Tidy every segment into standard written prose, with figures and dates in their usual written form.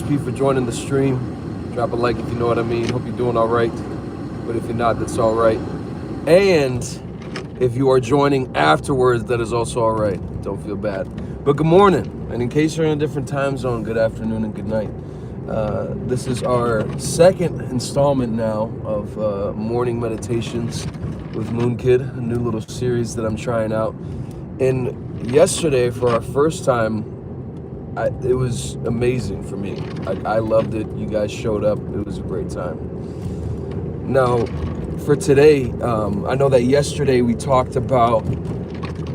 XP for joining the stream. Drop a like if you know what I mean. Hope you're doing all right. But if you're not, that's all right. And if you are joining afterwards, that is also all right. Don't feel bad. But good morning. And in case you're in a different time zone, good afternoon and good night. This is our second installment now of morning meditations with Moonkid, a new little series that I'm trying out. And yesterday, for our first time, it was amazing for me. I loved it. You guys showed up. It was a great time. Now, for today, I know that yesterday we talked about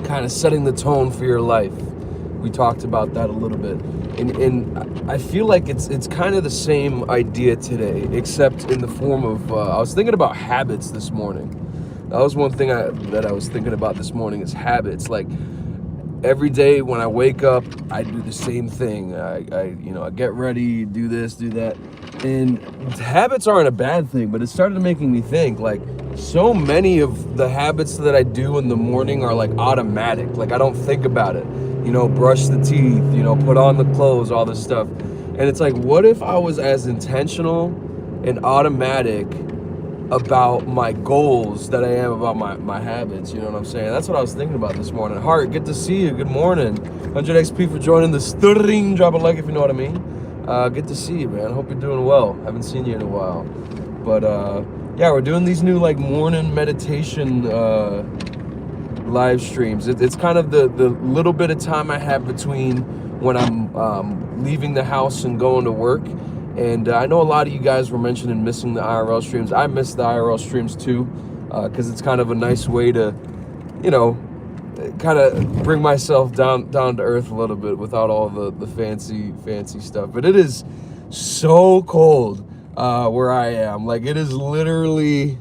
kind of setting the tone for your life. We talked about that a little bit. And I feel like it's kind of the same idea today, except in the form of, I was thinking about habits this morning. That was one thing that I was thinking about this morning is habits. Like, every day when I wake up, I do the same thing. I get ready, do this, do that. And habits aren't a bad thing, but it started making me think, like, so many of the habits that I do in the morning are like automatic. Like, I don't think about it. Brush the teeth, put on the clothes, all this stuff. And it's like, what if I was as intentional and automatic about my goals that I am about my habits? You know what I'm saying? That's what I was thinking about this morning. Hart, good to see you. Good morning. 100 XP for joining the stream. Drop a like if you know what I mean. Good to see you, man. Hope you're doing well. Haven't seen you in a while. But yeah, we're doing these new like morning meditation live streams. It's kind of the little bit of time I have between when I'm leaving the house and going to work. And I know a lot of you guys were mentioning missing the IRL streams. I miss the IRL streams too, because it's kind of a nice way to, kind of bring myself down to earth a little bit without all the fancy stuff. But it is so cold where I am. Like, it is literally,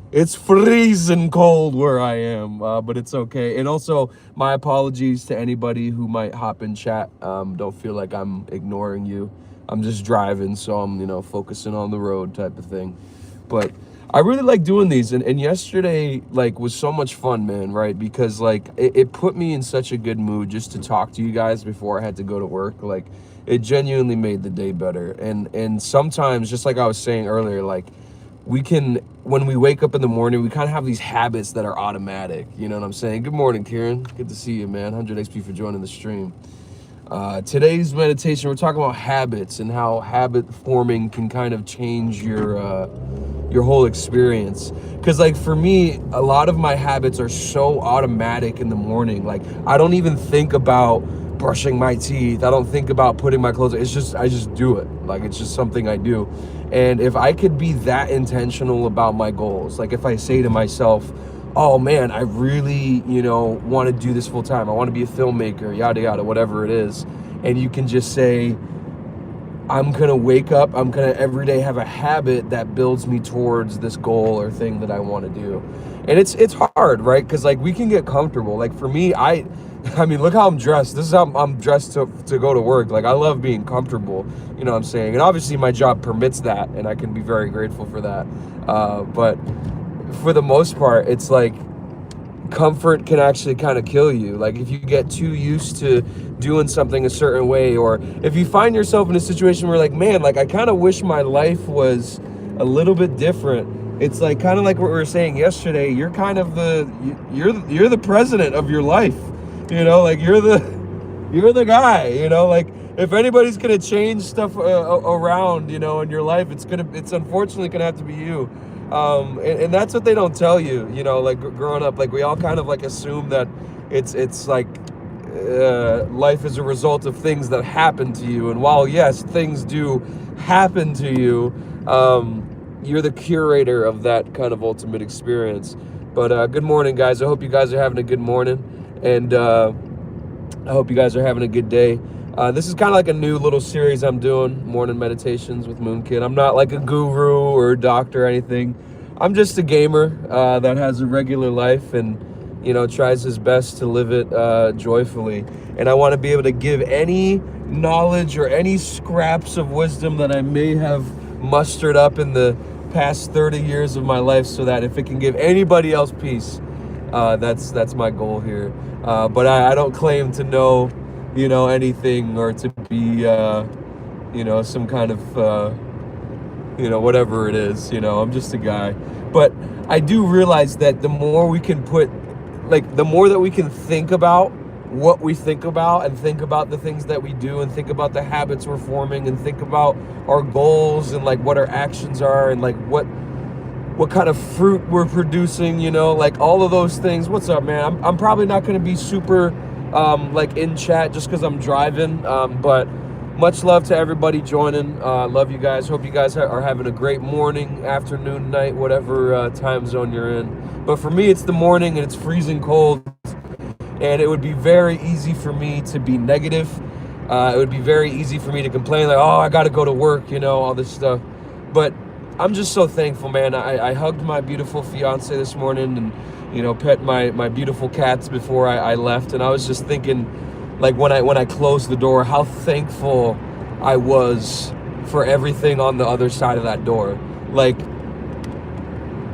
it's freezing cold where I am, but it's okay. And also, my apologies to anybody who might hop in chat. Don't feel like I'm ignoring you. I'm just driving, so I'm, focusing on the road type of thing. But I really like doing these, and yesterday, like, was so much fun, man, right? Because, like, it put me in such a good mood just to talk to you guys before I had to go to work. Like, it genuinely made the day better. And sometimes, just like I was saying earlier, like, we can, when we wake up in the morning, we kind of have these habits that are automatic. You know what I'm saying? Good morning, Kieran. Good to see you, man. 100 XP for joining the stream. Today's meditation, we're talking about habits and how habit forming can kind of change your whole experience. Because, like, for me, a lot of my habits are so automatic in the morning. Like, I don't even think about brushing my teeth. I don't think about putting my clothes. I just do it. Like, it's just something I do. And if I could be that intentional about my goals, like if I say to myself, oh man, I really, want to do this full time. I want to be a filmmaker, yada, yada, whatever it is. And you can just say, I'm going to wake up, I'm going to every day have a habit that builds me towards this goal or thing that I want to do. And it's hard, right? Because, like, we can get comfortable. Like, for me, I mean, look how I'm dressed. This is how I'm dressed to go to work. Like, I love being comfortable, you know what I'm saying? And obviously my job permits that, and I can be very grateful for that. But for the most part, it's like comfort can actually kind of kill you. Like, if you get too used to doing something a certain way, or if you find yourself in a situation where, like, man, like, I kind of wish my life was a little bit different. It's like kind of like what we were saying yesterday. You're kind of you're the president of your life. Like, you're the guy. Like, if anybody's gonna change stuff around, in your life, it's unfortunately gonna have to be you. And that's what they don't tell you, like, growing up. Like, we all kind of, like, assume that it's like life is a result of things that happen to you. And while, yes, things do happen to you, you're the curator of that kind of ultimate experience. But good morning, guys. I hope you guys are having a good morning. And I hope you guys are having a good day. This is kind of like a new little series I'm doing, morning meditations with Moonkid. I'm not like a guru or a doctor or anything. I'm just a gamer that has a regular life and, tries his best to live it joyfully. And I want to be able to give any knowledge or any scraps of wisdom that I may have mustered up in the past 30 years of my life, so that if it can give anybody else peace, that's my goal here. But I don't claim to know, anything, or to be, you know, some kind of, you know, whatever it is, you know, I'm just a guy. But I do realize that the more we can put, like, the more that we can think about what we think about, and think about the things that we do, and think about the habits we're forming, and think about our goals, and like what our actions are, and like what kind of fruit we're producing, you know, like all of those things. What's up, man? I'm probably not going to be super like in chat just because I'm driving, but much love to everybody joining. Love you guys. Hope you guys are having a great morning, afternoon, night, whatever time zone you're in. But for me, it's the morning and it's freezing cold, and it would be very easy for me to be negative. It would be very easy for me to complain, like, oh, I got to go to work, you know, all this stuff. But I'm just so thankful, man. I hugged my beautiful fiance this morning, and, you know, pet my beautiful cats before I left. And I was just thinking, like, when I closed the door, how thankful I was for everything on the other side of that door. Like,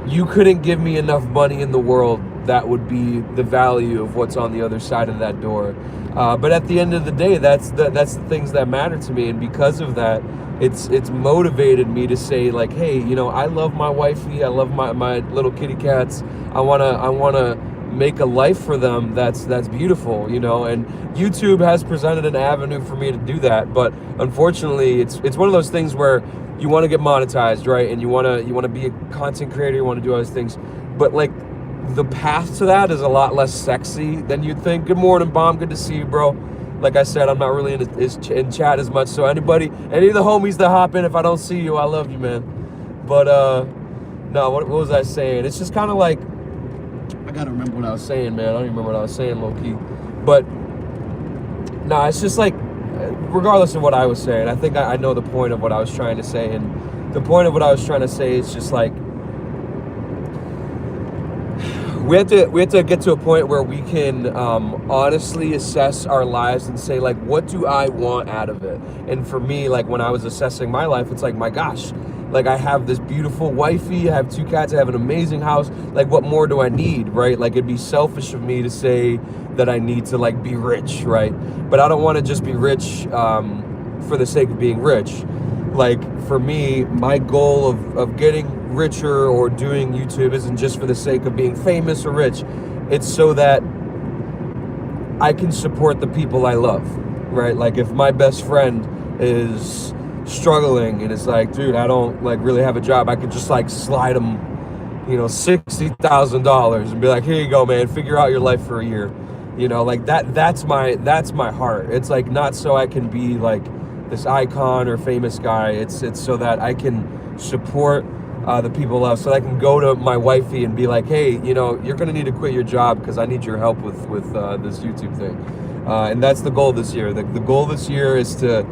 you couldn't give me enough money in the world that would be the value of what's on the other side of that door. But at the end of the day, that's the things that matter to me. And because of that, it's motivated me to say, like, hey, you know, I love my wifey, I love my little kitty cats. I wanna make a life for them that's beautiful, you know. And YouTube has presented an avenue for me to do that, but unfortunately it's one of those things where you want to get monetized, right? And you want to be a content creator, you want to do all these things, but like the path to that is a lot less sexy than you'd think. Good morning, Bomb. Good to see you, bro. Like I said, I'm not really in chat as much, so any of the homies that hop in, if I don't see you, I love you, man. But no, what was I saying? It's just kind of like, I gotta remember what I was saying, man. I don't even remember what I was saying, low-key. But no, it's just like, regardless of what I was saying, I think I know the point of what I was trying to say. And the point of what I was trying to say is just like, we have to get to a point where we can honestly assess our lives and say, like, what do I want out of it? And for me, like, when I was assessing my life, it's like, my gosh, like, I have this beautiful wifey, I have 2 cats, I have an amazing house. Like, what more do I need, right? Like, it'd be selfish of me to say that I need to, like, be rich, right? But I don't want to just be rich for the sake of being rich. Like, for me, my goal of getting richer or doing YouTube isn't just for the sake of being famous or rich. It's so that I can support the people I love, right? Like, if my best friend is struggling and it's like, dude, I don't like really have a job, I could just like slide him, you know, $60,000 and be like, here you go, man, figure out your life for a year, you know, like that's my heart. It's like, not so I can be like this icon or famous guy. It's so that I can support the people I love, so that I can go to my wifey and be like, hey, you know, you're gonna need to quit your job because I need your help with this YouTube thing. And that's the goal this year. The goal this year is to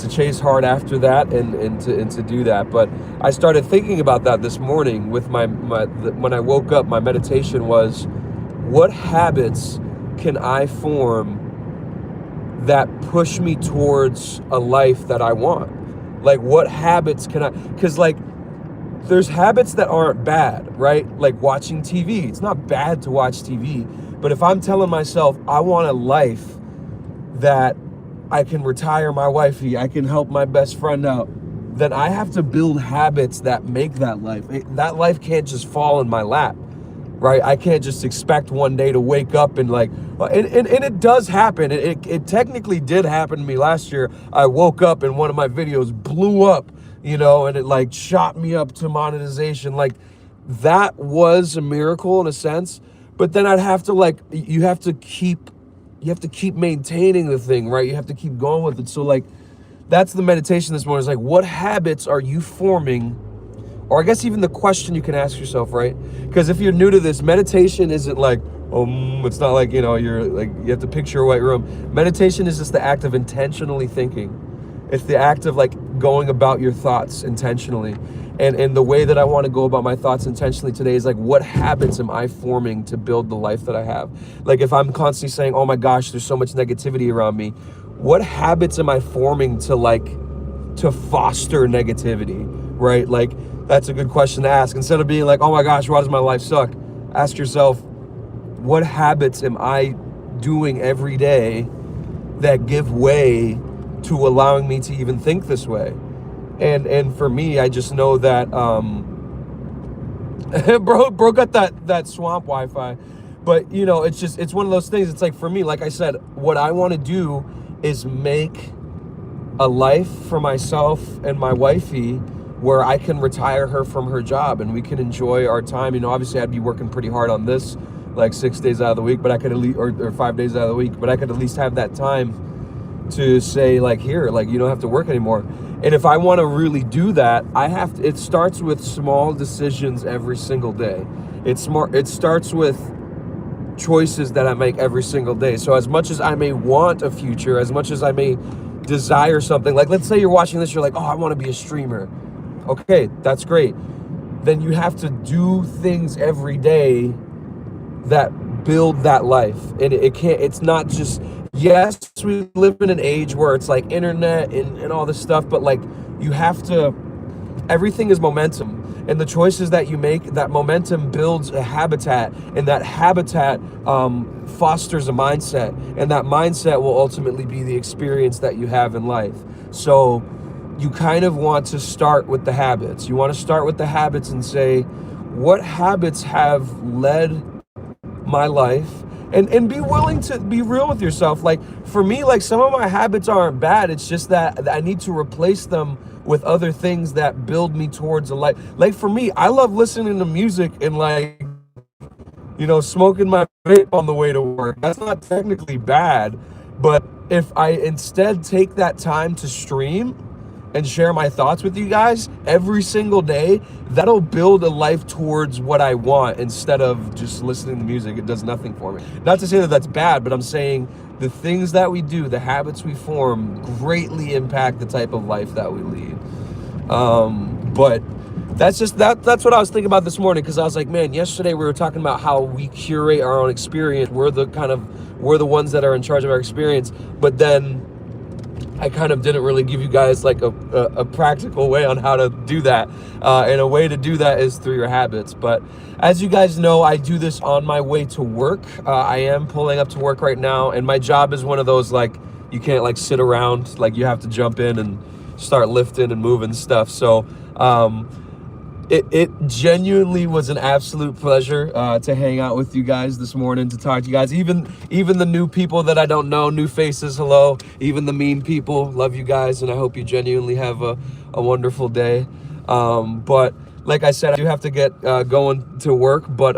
chase hard after that and to do that. But I started thinking about that this morning with when I woke up. My meditation was, what habits can I form that push me towards a life that I want? Like, what habits can I, because like, there's habits that aren't bad, right? Like watching TV. It's not bad to watch TV. But if I'm telling myself I want a life that I can retire my wifey, I can help my best friend out, then I have to build habits that make that life. That life can't just fall in my lap, right? I can't just expect one day to wake up and like, and it does happen. It technically did happen to me last year. I woke up and one of my videos blew up, you know, and it like shot me up to monetization. Like, that was a miracle in a sense, but then I'd have to like, you have to keep maintaining the thing, right? You have to keep going with it. So like, that's the meditation this morning. Is like, what habits are you forming? Or I guess even the question you can ask yourself, right? Because if you're new to this, meditation isn't like, it's not like, you know, you're like, you have to picture a white room. Meditation is just the act of intentionally thinking. It's the act of like going about your thoughts intentionally. And the way that I want to go about my thoughts intentionally today is like, what habits am I forming to build the life that I have? Like, if I'm constantly saying, oh my gosh, there's so much negativity around me, what habits am I forming to foster negativity, right? Like, that's a good question to ask. Instead of being like, oh my gosh, why does my life suck? Ask yourself, what habits am I doing every day that give way to allowing me to even think this way. And for me, I just know that bro got that swamp Wi-Fi. But you know, it's one of those things. It's like, for me, like I said, what I want to do is make a life for myself and my wifey where I can retire her from her job and we can enjoy our time. You know, obviously I'd be working pretty hard on this, like 6 days out of the week, but I could at least, or 5 days out of the week, but I could at least have that time to say, like, here, like, you don't have to work anymore. And if I want to really do that, it starts with small decisions every single day. It starts with choices that I make every single day. So as much as I may want a future, as much as I may desire something, like, let's say you're watching this, you're like, oh, I want to be a streamer. Okay, that's great. Then you have to do things every day that build that life. And it's not just, yes, we live in an age where it's like internet and all this stuff, but like, you have to, everything is momentum. And the choices that you make, that momentum builds a habitat, and that habitat fosters a mindset, and that mindset will ultimately be the experience that you have in life. So you kind of want to start with the habits. You want to start with the habits and say, what habits have led my life? And be willing to be real with yourself. Like, for me, like, some of my habits aren't bad. It's just that I need to replace them with other things that build me towards a life. Like, for me, I love listening to music and, like, you know, smoking my vape on the way to work. That's not technically bad, but if I instead take that time to stream and share my thoughts with you guys every single day, that'll build a life towards what I want instead of just listening to music. It does nothing for me. Not to say that that's bad, but I'm saying the things that we do, the habits we form, greatly impact the type of life that we lead. But that's what I was thinking about this morning, because I was like, man, yesterday we were talking about how we curate our own experience. We're the ones that are in charge of our experience. But then I kind of didn't really give you guys like a practical way on how to do that. And a way to do that is through your habits. But as you guys know, I do this on my way to work. I am pulling up to work right now, and my job is one of those, like, you can't like sit around, like you have to jump in and start lifting and moving stuff. So it genuinely was an absolute pleasure to hang out with you guys this morning, to talk to you guys. Even the new people that I don't know, new faces, hello. Even the mean people, love you guys, and I hope you genuinely have a wonderful day. But like I said, I do have to get going to work. But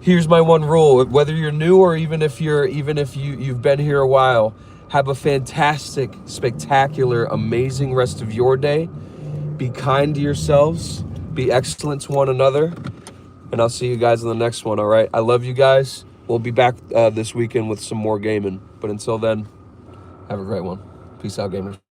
here's my one rule: whether you're new or even if you've been here a while, have a fantastic, spectacular, amazing rest of your day. Be kind to yourselves. Be excellent to one another. And I'll see you guys in the next one, all right? I love you guys. We'll be back this weekend with some more gaming. But until then, have a great one. Peace out, gamers.